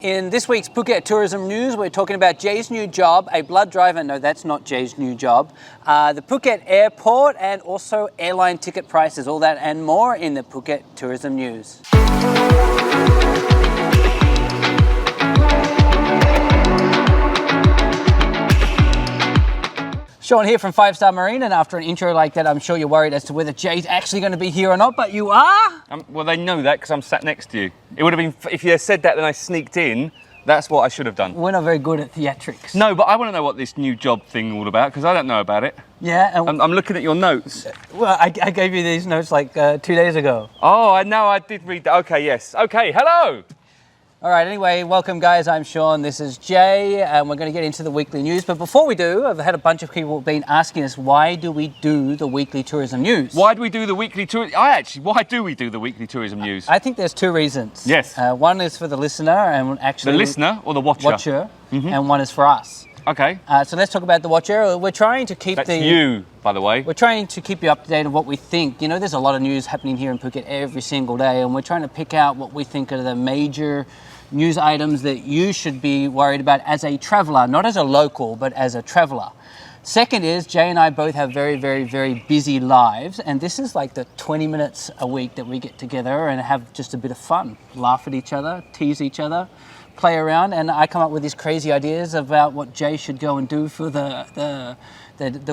In this week's Phuket Tourism News, we're talking about Jay's new job, a blood driver. No, that's not Jay's new job. The Phuket Airport and also airline ticket prices, all that and more in the Phuket Tourism News. Sean here from 5-Star Marine, and after an intro like that, I'm sure you're worried as to whether Jay's actually going to be here or not, but you are? Well, they know that because I'm sat next to you. It would have been, if you had said that, then I sneaked in. That's what I should have done. We're not very good at theatrics. No, but I want to know what this new job thing all about, because I don't know about it. Yeah. And I'm looking at your notes. Well, I gave you these notes like 2 days ago. Oh, I know, I did read that. Okay, yes. Okay, hello! All right, anyway, welcome guys, I'm Sean, this is Jay, and we're going to get into the weekly news. But before we do, I've had a bunch of people been asking us, why do we do the weekly tourism news? Why do we do the weekly tourism? Why do we do the weekly tourism news? I think there's two reasons. Yes. One is for the listener, and actually... The listener or the watcher? Watcher, and one is for us. Okay. So let's talk about the watcher. We're trying to keep That's you, by the way. We're trying to keep you up to date on what we think. You know, there's a lot of news happening here in Phuket every single day, and we're trying to pick out what we think are the major news items that you should be worried about as a traveller, not as a local, but as a traveller. Second is, Jay and I both have very, very, very busy lives, and this is like the 20 minutes a week that we get together and have just a bit of fun, laugh at each other, tease each other, play around, and I come up with these crazy ideas about what Jay should go and do for the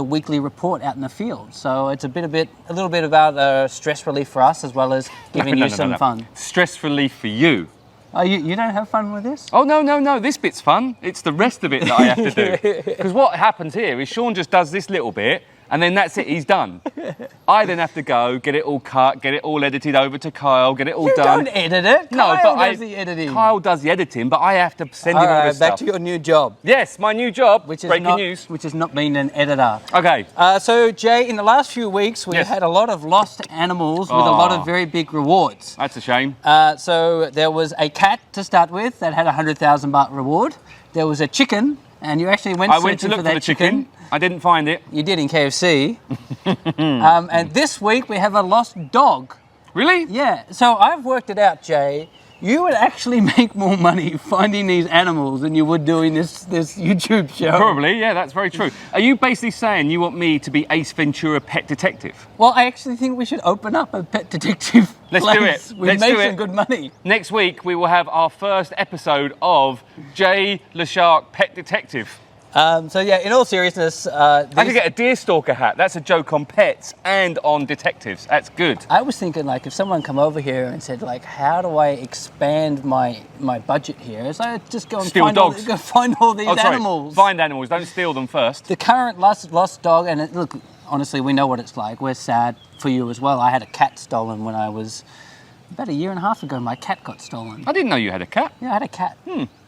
weekly report out in the field. So it's a little bit about stress relief for us, as well as giving you some fun. Stress relief for you. Oh, you don't have fun with this? Oh, no, this bit's fun. It's the rest of it that I have to do. Because what happens here is Sean just does this little bit, and then that's it, he's done. I then have to go, get it all cut, get it all edited over to Kyle, get it all done. You don't edit it. Kyle does the editing. Kyle does the editing, but I have to send him all this stuff. Back to your new job. Yes, my new job, breaking news. Which is not being an editor. Okay. So, Jay, in the last few weeks, we've had a lot of lost animals with a lot of very big rewards. That's a shame. So there was a cat to start with that had a 100,000 baht reward. There was a chicken, and you actually went searching for that chicken. I didn't find it. You did in KFC. And this week we have a lost dog. Really? Yeah. So I've worked it out, Jay. You would actually make more money finding these animals than you would doing this YouTube show. Probably, yeah, that's very true. Are you basically saying you want me to be Ace Ventura Pet Detective? Well, I actually think we should open up a pet detective Let's place. do it. We make some good money. Next week we will have our first episode of Jay the Shark Pet Detective. So yeah, in all seriousness... I could get a deer stalker hat. That's a joke on pets and on detectives. That's good. I was thinking, like, if someone come over here and said, like, how do I expand my budget here? It's like, just go and find all these animals. Find animals. Don't steal them first. The current lost dog, and look, honestly, we know what it's like. We're sad for you as well. I had a cat stolen when I was about 1.5 years ago. My cat got stolen. I didn't know you had a cat. Yeah, I had a cat.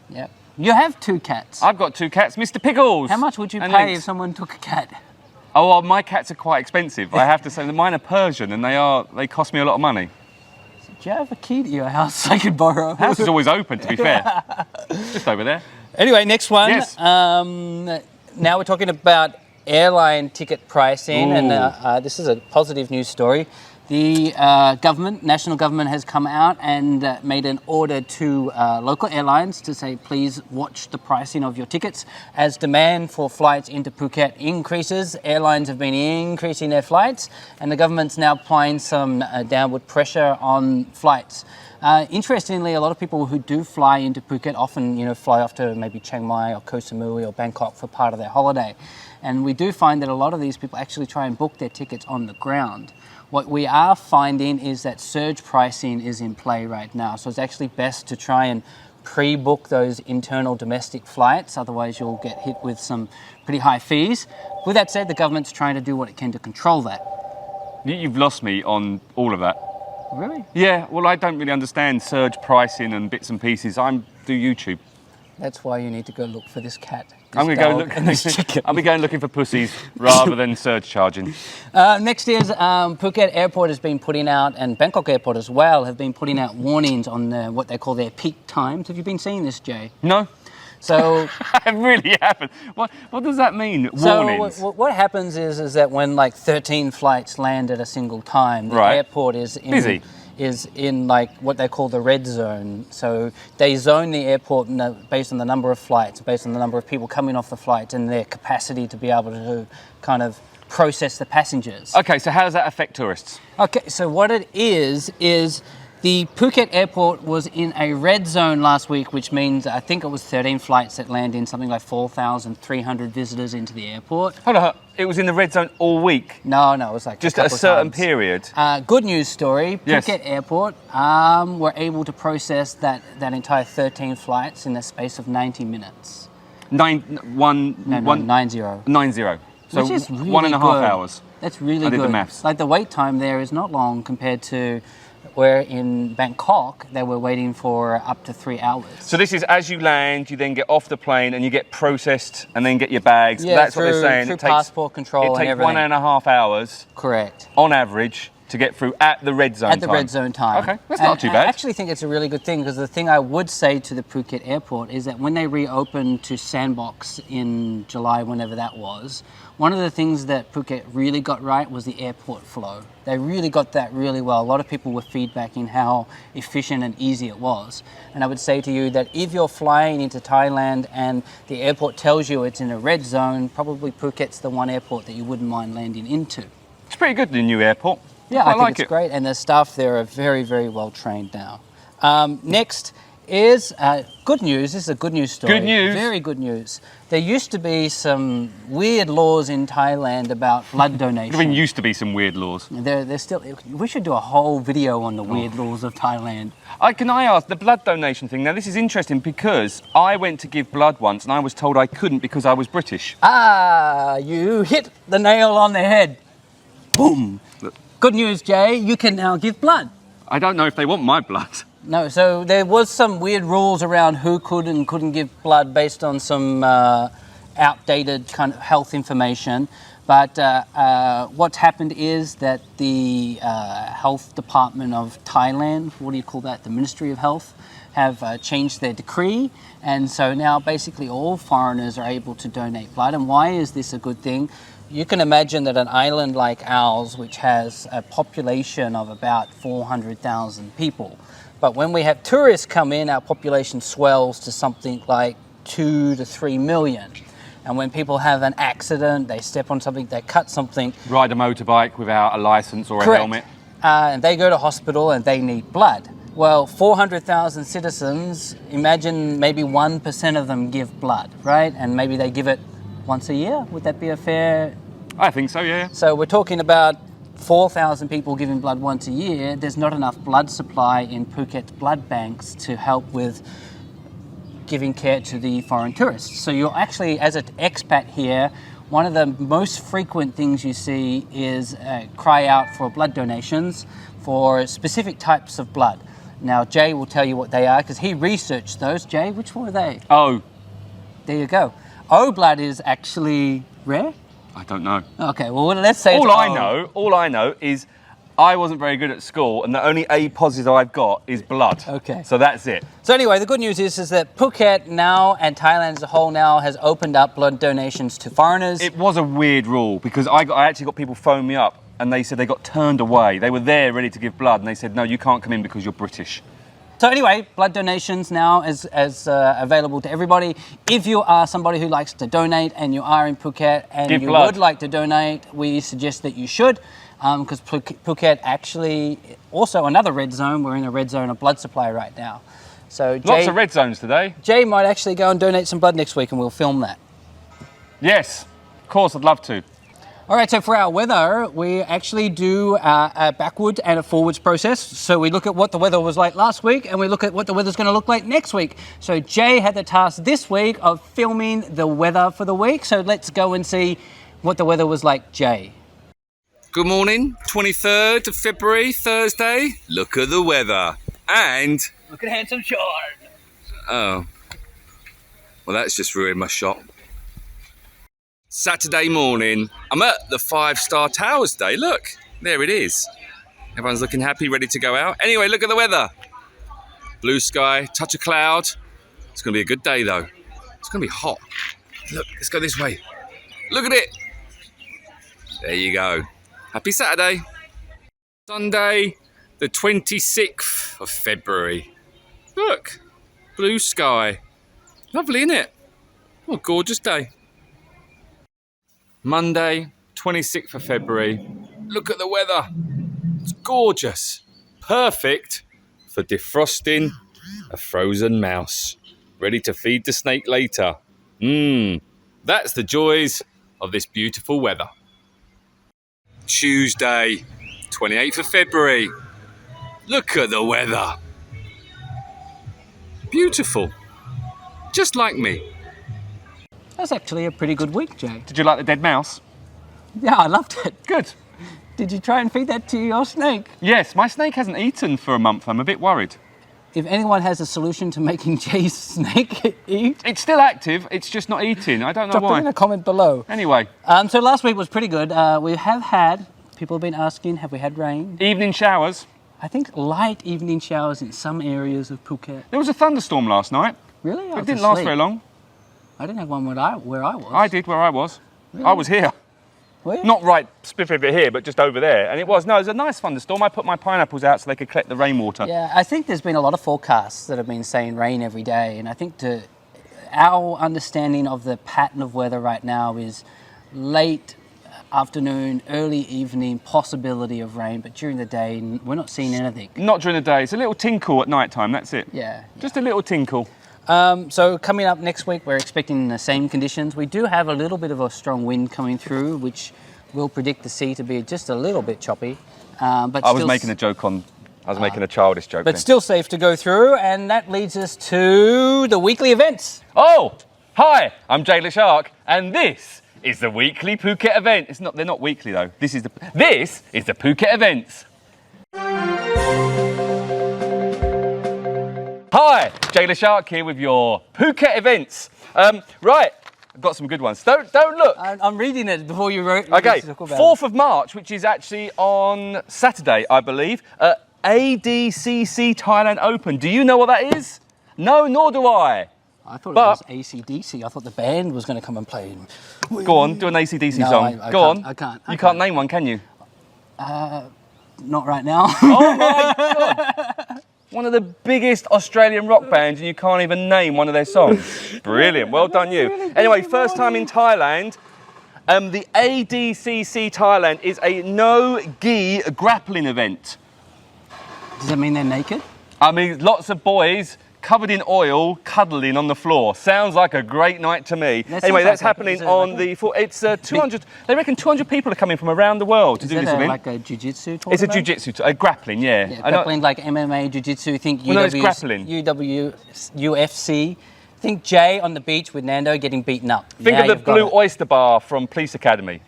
Yeah. You have 2 cats. I've got 2 cats, Mr. Pickles. How much would you pay if someone took a cat? Oh, well, my cats are quite expensive. I have to say, mine are Persian, and they cost me a lot of money. Do you have a key to your house I could borrow? The house is always open, to be fair. Just over there. Anyway, next one. Yes. Now we're talking about airline ticket pricing, and this is a positive news story. The national government has come out and made an order to local airlines to say, please watch the pricing of your tickets. As demand for flights into Phuket increases, airlines have been increasing their flights, and the government's now applying some downward pressure on flights. Interestingly, a lot of people who do fly into Phuket often, fly off to maybe Chiang Mai or Koh Samui or Bangkok for part of their holiday. And we do find that a lot of these people actually try and book their tickets on the ground. What we are finding is that surge pricing is in play right now. So it's actually best to try and pre-book those internal domestic flights. Otherwise, you'll get hit with some pretty high fees. With that said, the government's trying to do what it can to control that. You've lost me on all of that. Really? Yeah, well, I don't really understand surge pricing and bits and pieces. I do YouTube. That's why you need to go look for this cat. I'm going to go look. I'll be going looking for pussies rather than surge charging. Next is Phuket Airport has been putting out, and Bangkok Airport as well, have been putting out warnings on what they call their peak times. Have you been seeing this, Jay? No. So I really haven't. What does that mean? Warnings. So what happens is that when like 13 flights land at a single time, the airport is is in like what they call the red zone. So they zone the airport based on the number of flights, based on the number of people coming off the flight and their capacity to be able to kind of process the passengers. Okay, so how does that affect tourists? Okay, so what it is the Phuket airport was in a red zone last week, which means I think it was 13 flights that land in, something like 4,300 visitors into the airport. Hold on, it was in the red zone all week? No, it was like just at a certain times. Period? Good news story, Yes. Phuket airport were able to process that entire 13 flights in the space of 90 minutes. 90. 90. 90. So Which is really 1.5 good. hours. That's really I good. did the maths. Like the wait time there is not long compared to where in Bangkok they were waiting for up to 3 hours. So this is as you land, you then get off the plane and you get processed and then get your bags. Yeah, That's what they're saying. Through passport control it and takes everything. 1.5 hours. Correct. On average to get through at the red zone At the red zone time. Okay, that's not too bad. I actually think it's a really good thing because the thing I would say to the Phuket airport is that when they reopened to Sandbox in July, whenever that was, one of the things that Phuket really got right was the airport flow. They really got that really well. A lot of people were feedbacking how efficient and easy it was. And I would say to you that if you're flying into Thailand and the airport tells you it's in a red zone, probably Phuket's the one airport that you wouldn't mind landing into. It's pretty good, the new airport. Yeah, I think like it's it. great, and the staff there are very, very well trained now. Next is good news. This is a good news story. Good news. Very good news. There used to be some weird laws in Thailand about blood donation. There used to be some weird laws. They're still. We should do a whole video on the weird laws of Thailand. Can I ask, the blood donation thing, now this is interesting because I went to give blood once and I was told I couldn't because I was British. You hit the nail on the head. Boom. Look. Good news, Jay. You can now give blood. I don't know if they want my blood. No, so there was some weird rules around who could and couldn't give blood based on some outdated kind of health information. But what's happened is that the health department of Thailand, what do you call that? The Ministry of Health, have changed their decree. And so now basically all foreigners are able to donate blood. And why is this a good thing? You can imagine that an island like ours, which has a population of about 400,000 people, but when we have tourists come in, our population swells to something like 2 to 3 million. And when people have an accident, they step on something, they cut something. Ride a motorbike without a license or Correct. a helmet. And they go to hospital and they need blood. Well, 400,000 citizens, imagine maybe 1% of them give blood, right? And maybe they give it once a year. Would that be a fair? I think so, yeah. So we're talking about 4,000 people giving blood once a year. There's not enough blood supply in Phuket blood banks to help with giving care to the foreign tourists. So you're actually, as an expat here, one of the most frequent things you see is cry out for blood donations for specific types of blood. Now, Jay will tell you what they are because he researched those. Jay, which one are they? Oh, There you go. O blood is actually rare? I don't know. Okay, well, let's say All I know is I wasn't very good at school and the only A positive I've got is blood. Okay. So that's it. So anyway, the good news is that Phuket now and Thailand as a whole now has opened up blood donations to foreigners. It was a weird rule because I actually got people phone me up and they said they got turned away. They were there ready to give blood and they said, no, you can't come in because you're British. So anyway, blood donations now is available to everybody. If you are somebody who likes to donate and you are in Phuket and Give you blood. would like to donate, we suggest that you should, because Phuket actually also another red zone. We're in a red zone of blood supply right now. So Lots of red zones today. Jay might actually go and donate some blood next week, and we'll film that. Yes, of course, I'd love to. All right, so for our weather, we actually do a backwards and a forwards process. So we look at what the weather was like last week and we look at what the weather's going to look like next week. So Jay had the task this week of filming the weather for the week. So let's go and see what the weather was like, Jay. Good morning, 23rd of February, Thursday. Look at the weather. And, Look at handsome Sean. oh, well, that's just ruined my shot. Saturday morning, I'm at the 5-star towers day. Look, there it is. Everyone's looking happy, ready to go out. Anyway, look at the weather. Blue sky, touch of cloud. It's going to be a good day though. It's going to be hot. Look, let's go this way. Look at it. There you go. Happy Saturday. Sunday, the 26th of February. Look, blue sky. Lovely, isn't it? What a gorgeous day. Monday, 26th of February. Look at the weather. It's gorgeous. Perfect for defrosting a frozen mouse. Ready to feed the snake later. That's the joys of this beautiful weather. Tuesday, 28th of February. Look at the weather. Beautiful. Just like me. That's actually a pretty good week, Jay. Did you like the dead mouse? Yeah, I loved it. Good. Did you try and feed that to your snake? Yes, my snake hasn't eaten for a month. I'm a bit worried. If anyone has a solution to making Jay's snake eat, It's still active, it's just not eating. I don't know drop it in why. a comment below. Anyway, So last week was pretty good. We have had, people have been asking, have we had rain? evening showers. I think light evening showers in some areas of Phuket. There was a thunderstorm last night. Really? It didn't last very long. I didn't have one where I was. I did where I was. I was here. Were you? Not right specifically here, but just over there. And it was a nice thunderstorm. I put my pineapples out so they could collect the rainwater. Yeah, I think there's been a lot of forecasts that have been saying rain every day. And I think our understanding of the pattern of weather right now is late afternoon, early evening, possibility of rain. But during the day, we're not seeing anything. Not during the day. It's a little tinkle at night time, that's it. Yeah. Just a little tinkle. So coming up next week, we're expecting the same conditions. We do have a little bit of a strong wind coming through, which will predict the sea to be just a little bit choppy. But I was making a childish joke. But then. still safe to go through, and that leads us to the weekly events. Oh, hi, I'm Jay Shark, and this is the weekly Phuket event. They're not weekly though. This is the Phuket Events. Hi, Jay Shark here with your Phuket Events. Right, I've got some good ones. Don't look. I'm reading it before you wrote. Okay, 4th of March, which is actually on Saturday, I believe. ADCC Thailand Open. Do you know what that is? No, nor do I. I thought it was AC/DC. I thought the band was going to come and play. Go on, do an AC/DC No, song. I Go can't, on. I can't. You can't name one, can you? Not right now. Oh my God. One of the biggest Australian rock bands and you can't even name one of their songs. Brilliant, well done you. Anyway, first time in Thailand. The ADCC Thailand is a no-gi grappling event. Does that mean they're naked? I mean, lots of boys covered in oil, cuddling on the floor. Sounds like a great night to me. Anyway, that's happening on the... It's 200... They reckon 200 people are coming from around the world to do this event. Like a jiu-jitsu tournament? It's a jiu-jitsu, grappling, yeah. Grappling like MMA, jiu-jitsu. Think it's grappling. UFC. Think Jay on the beach with Nando getting beaten up. Think of the Blue Oyster Bar from Police Academy.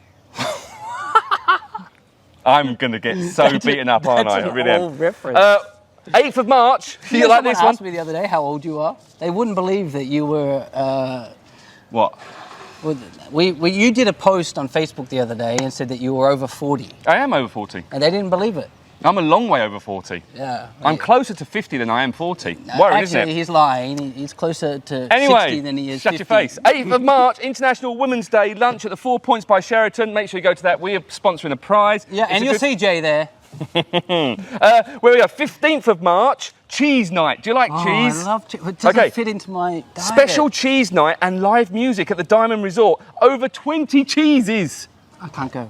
I'm going to get so beaten up, aren't I? That's I really an old am. reference. 8th of March. You like this one? Someone asked me the other day how old you are. They wouldn't believe that you were... What? You did a post on Facebook the other day and said that you were over 40. I am over 40. And they didn't believe it. I'm a long way over 40. Yeah. I'm closer to 50 than I am 40. Worrying, isn't it? Actually, he's lying. He's closer to 60 than he is 50. Shut your face. 8th of March, International Women's Day, lunch at the 4 Points by Sheraton. Make sure you go to that. We are sponsoring a prize. Yeah, and you'll see Jay there. Where we go, 15th of March, cheese night. Do you like cheese? I love cheese. It doesn't fit into my diet. Special cheese night and live music at the Diamond Resort. Over 20 cheeses. I can't go.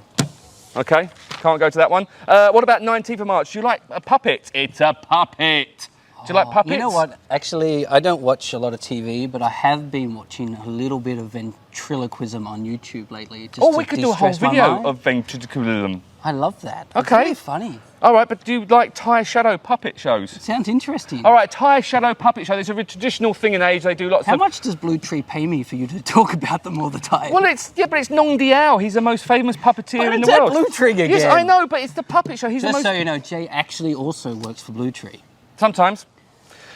Okay, can't go to that one. What about 19th of March? Do you like a puppet? It's a puppet. Do you like puppets? You know what? Actually, I don't watch a lot of TV, but I have been watching a little bit of ventriloquism on YouTube lately. We could do a whole video of ventriloquism. I love that. Okay. It's really funny. All right, but do you like Thai shadow puppet shows? It sounds interesting. All right, Thai shadow puppet show. It's a traditional thing in Asia. They do lots How much does Blue Tree pay me for you to talk about them all the time? Well, but it's Nong Diao. He's the most famous puppeteer in the world. Blue Tree again. Yes, I know, but it's the puppet show. He's Just the most... so you know, Jay actually also works for Blue Tree. Sometimes.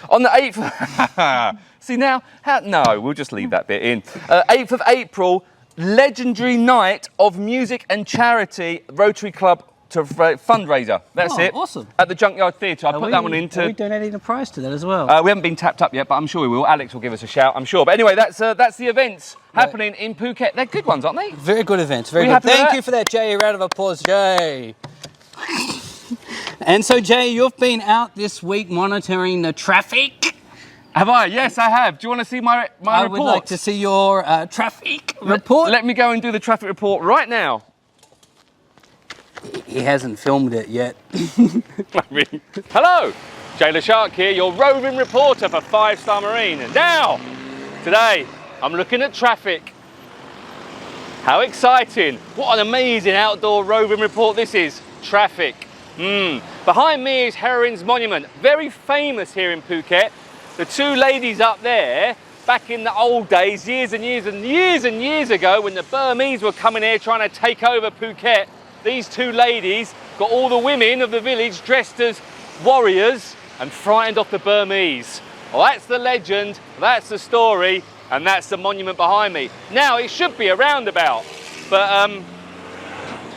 On the 8th... See now? No, we'll just leave that bit in. 8th of April, legendary night of music and charity, Rotary Club to fundraiser. That's it. Awesome. At the Junkyard Theatre. I put that one into... Are we donating a prize to that as well? We haven't been tapped up yet, but I'm sure we will. Alex will give us a shout, I'm sure. But anyway, that's the events happening in Phuket. They're good ones, aren't they? Very good events. Very good. Thank you for that, Jay. A round of applause, Jay. And so, Jay, you've been out this week monitoring the traffic. Have I? Yes, I have. Do you want to see my report? I would like to see your traffic report. Let me go and do the traffic report right now. He hasn't filmed it yet. Hello, Jay the Shark here, your roving reporter for 5 Star Marine. And now, today, I'm looking at traffic. How exciting. What an amazing outdoor roving report this is. Traffic. Behind me is Heroines Monument, very famous here in Phuket. The 2 ladies up there, back in the old days, years and years and years and years ago, when the Burmese were coming here trying to take over Phuket, these 2 ladies got all the women of the village dressed as warriors and frightened off the Burmese. Well, that's the legend, that's the story, and that's the monument behind me. Now, it should be a roundabout, but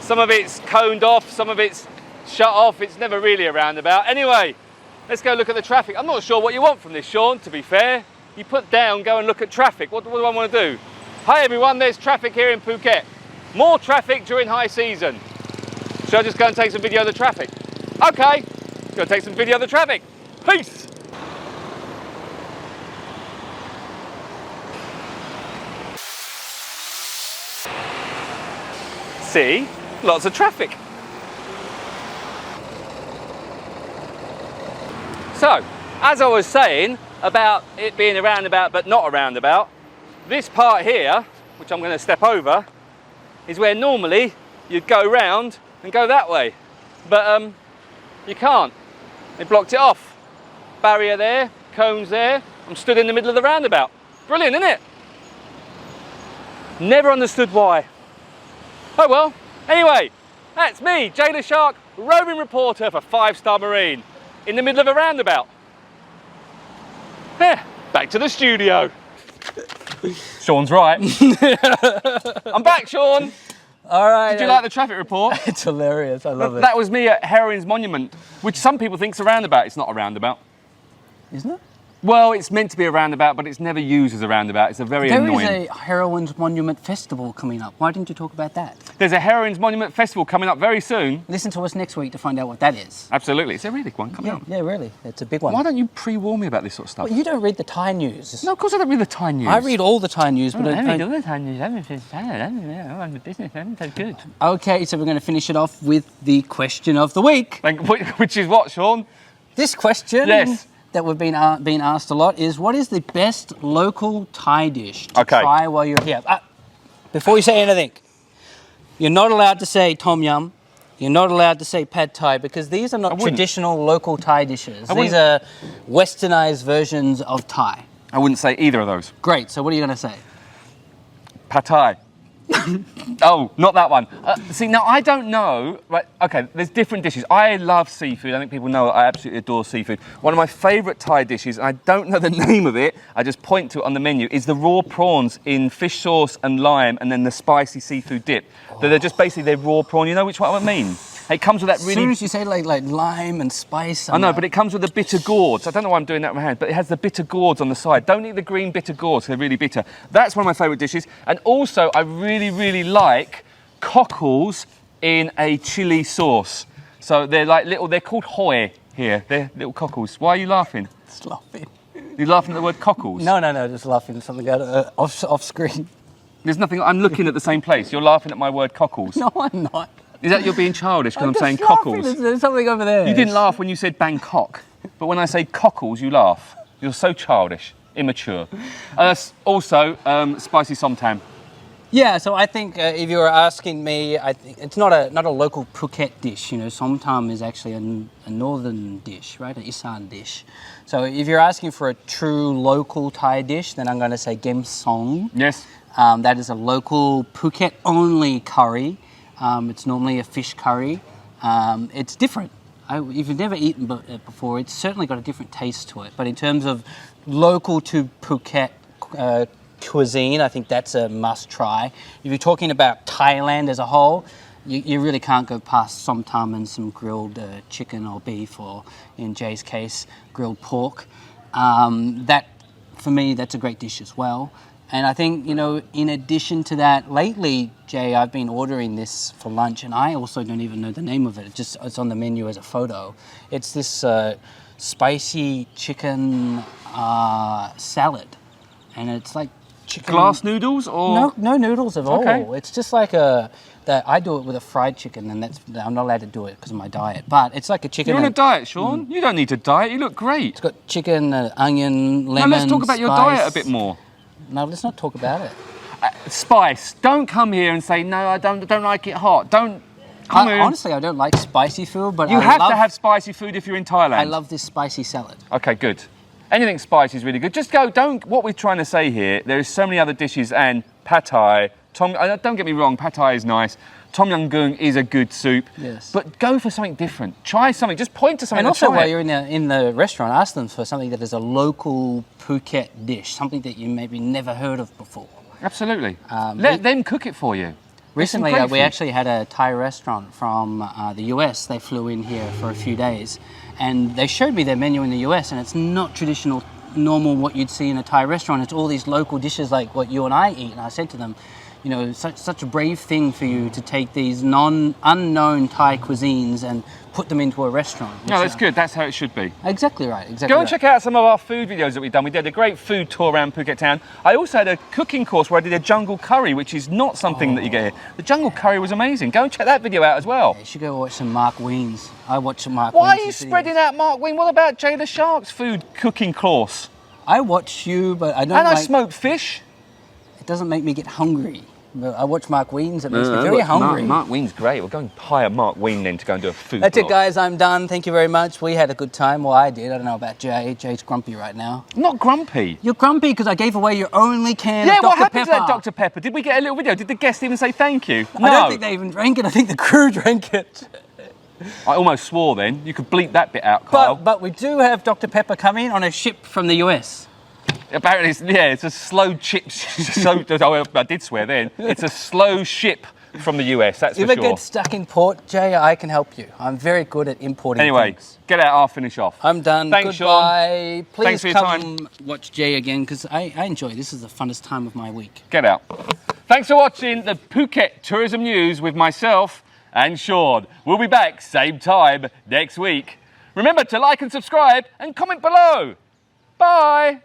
some of it's coned off, some of it's shut off. It's never really a roundabout. Anyway, let's go look at the traffic. I'm not sure what you want from this, Sean, to be fair. You put down, go and look at traffic. What do I want to do? Hi everyone, there's traffic here in Phuket. More traffic during high season. Should I just go and take some video of the traffic? Okay, go take some video of the traffic. Peace. See, lots of traffic. So, as I was saying about it being a roundabout but not a roundabout, this part here, which I'm going to step over, is where normally you'd go round and go that way. But you can't. They blocked it off. Barrier there, cones there. I'm stood in the middle of the roundabout. Brilliant, isn't it? Never understood why. Oh well. Anyway, that's me, Jay the Shark, roving reporter for 5 Star Marine. In the middle of a roundabout. Yeah, back to the studio. Sean's right. I'm back, Sean. All right. Did you like the traffic report? It's hilarious. I love it. That was me at Heroines Monument, which some people think is a roundabout. It's not a roundabout. Isn't it? Well, it's meant to be a roundabout, but it's never used as a roundabout. It's a very annoying. There is a Heroines Monument Festival coming up. Why didn't you talk about that? There's a Heroines Monument Festival coming up very soon. Listen to us next week to find out what that is. Absolutely. It's a really big one coming up. Yeah, really. It's a big one. Why don't you pre-warn me about this sort of stuff? Well, you don't read the Thai news. No, of course I don't read the Thai news. I read all the Thai news, but I read all the Thai news. I'm a businessman. That's good. Okay, so we're going to finish it off with the question of the week. Which is what, Sean? This question that we've been asked a lot is, what is the best local Thai dish to try while you're here? Before you say anything, you're not allowed to say tom yum. You're not allowed to say pad thai, because these are not traditional local Thai dishes. These are westernized versions of Thai. I wouldn't say either of those. Great, so what are you going to say? Pad thai. Oh, not that one. See, now I don't know. Right, okay, there's different dishes. I love seafood. I think people know I absolutely adore seafood. One of my favourite Thai dishes, and I don't know the name of it, I just point to it on the menu, is the raw prawns in fish sauce and lime, and then the spicy seafood dip. They're just basically their raw prawn. You know which one I mean? It comes with that really... As soon as you say like lime and spice... I know, but it comes with the bitter gourds. I don't know why I'm doing that with my hand, but it has the bitter gourds on the side. Don't eat the green bitter gourds, they're really bitter. That's one of my favourite dishes. And also, I really, really like cockles in a chilli sauce. So they're like they're called hoi here. They're little cockles. Why are you laughing? Just laughing. You're laughing at the word cockles? No, just laughing at something off screen. There's nothing, I'm looking at the same place. You're laughing at my word cockles. No, I'm not. Is that you're being childish because I'm saying cockles? There's something over there. You didn't laugh when you said Bangkok, but when I say cockles, you laugh. You're so childish, immature. Also, spicy somtam. Yeah, so I think if you were asking me, I think it's not a local Phuket dish. You know, somtam is actually a northern dish, right? An Isan dish. So if you're asking for a true local Thai dish, then I'm going to say gem song. Yes. That is a local Phuket-only curry. It's normally a fish curry. It's different. If you've never eaten it before, it's certainly got a different taste to it. But in terms of local to Phuket cuisine, I think that's a must try. If you're talking about Thailand as a whole, you really can't go past somtam and some grilled chicken or beef, or in Jay's case, grilled pork. That, for me, that's a great dish as well. And I think, you know, in addition to that, lately, Jay, I've been ordering this for lunch, and I also don't even know the name of it. It's on the menu as a photo. It's this spicy chicken salad, and it's like chicken. Glass noodles or no noodles at all. Okay. It's just like that. I do it with a fried chicken, and I'm not allowed to do it because of my diet. But it's like a chicken. You're on a diet, Sean. You don't need to diet. You look great. It's got chicken, onion, lemon. Now let's talk about your spice. diet a bit more. No, let's not talk about it. Spice. Don't come here and say no. I don't like it hot. Don't come here. Honestly, I don't like spicy food, but You have to have spicy food if you're in Thailand. I love this spicy salad. Okay, good. Anything spicy is really good. Just go. What we're trying to say here, there is so many other dishes, and pad thai. Don't get me wrong, pad thai is nice. Tom yum goong is a good soup. Yes. But go for something different. Try something. Just point to something. And also, try while it. you're in the restaurant, ask them for something that is a local Phuket dish, something that you maybe never heard of before. Absolutely. Let them cook it for you. Recently, great we food. actually had a Thai restaurant from the US. They flew in here for a few days, and they showed me their menu in the US, and it's not traditional, normal what you'd see in a Thai restaurant. It's all these local dishes like what you and I eat. And I said to them, you know, such a brave thing for you to take these unknown Thai cuisines and put them into a restaurant. No, that's good. That's how it should be. Exactly right. Exactly. Go and check out some of our food videos that we've done. We did a great food tour around Phuket town. I also had a cooking course where I did a jungle curry, which is not something that you get here. The jungle curry was amazing. Go and check that video out as well. You should go watch some Mark Wiens. I watch some Mark Why Wiens' are you videos. spreading out Mark Wing? What about Jay the Shark's food cooking course? I watch you, but I don't And I like... smoked fish. It doesn't make me get hungry. But I watch Mark Wiens, it makes me very hungry. Mark Wing's great. We're going to hire Mark Wing then to go and do a food That's it, blog. guys. I'm done. Thank you very much. We had a good time. Well, I did. I don't know about Jay. Jay's grumpy right now. Not grumpy. You're grumpy because I gave away your only can Yeah, of Dr. what happened Pepper. to that Dr. Pepper? Did we get a little video? Did the guest even say thank you? No. I don't think they even drank it. I think the crew drank it. I almost swore then. You could bleep that bit out, Kyle. But we do have Dr. Pepper coming on a ship from the US. Apparently, it's a slow chip. I did swear then. It's a slow ship from the US, that's for If it sure. gets stuck in port, Jay, I can help you. I'm very good at importing Anyway, things. get out, I'll finish off. I'm done. Thanks, Goodbye. Please Thanks for your come watch Jay again because I enjoy it. This is the funnest time of my week. Get out. Thanks for watching the Phuket Tourism News with myself and Sean. We'll be back same time next week. Remember to like and subscribe and comment below. Bye.